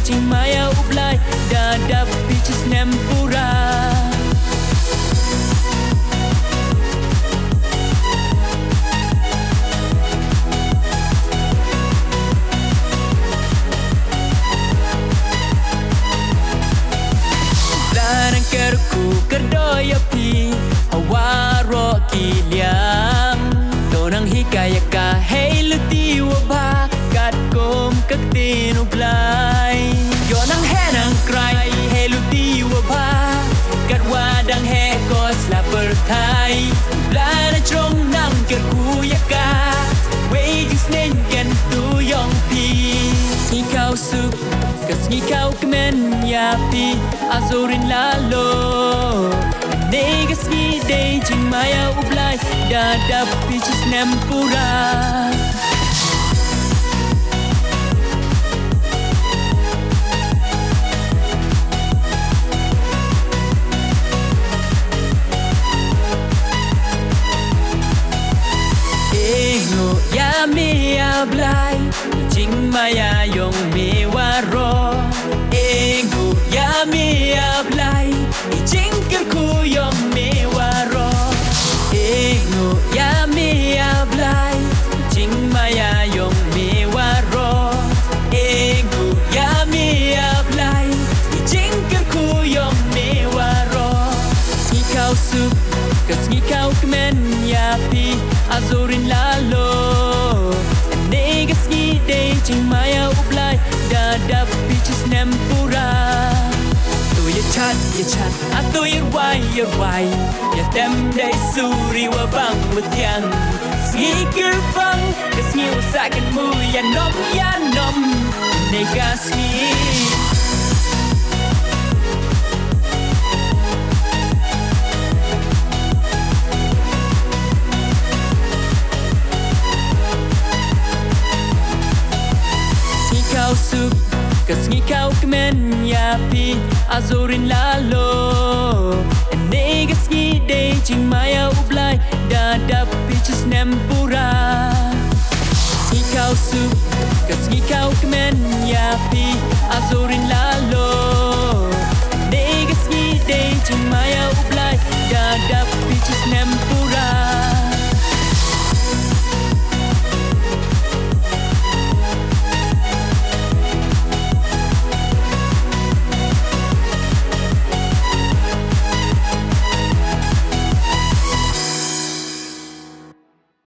cing maya ublay dadap piches nempura. Larang kerku kerdoya pi awaro kiliang donang hikaya ka hey luti waba kat kom kaktin ublay yonang henang cry hey luti waba kat wadang he kos la pertai blana trong nang kerku yaka way just nen kan tu yong pi si kau sup kas ni kau kemen yapi azurin lalo negas ni day cing maya ublay dadap piches nempura. Ego ya me ablay cing maya yong me waro. Ego ya me ablay cing kerku yong me waro. Ego ya me ablay cing maya yong me waro. Ego ya me ablay cing kerku yong me waro. Si kau sup kas ni kau kemen yapi azurin lalo negas ni day cing maya ublay dadap piches nempura. Ya chat atau ya wai ya dem day suri wa bang mutiang sikir bang kas ni usakan mu ya nom negas ni. Kau sup kas ni kau kemen yapi azurin lalo negas ni day cing maya ublay dadap piches nempura. Si kau sup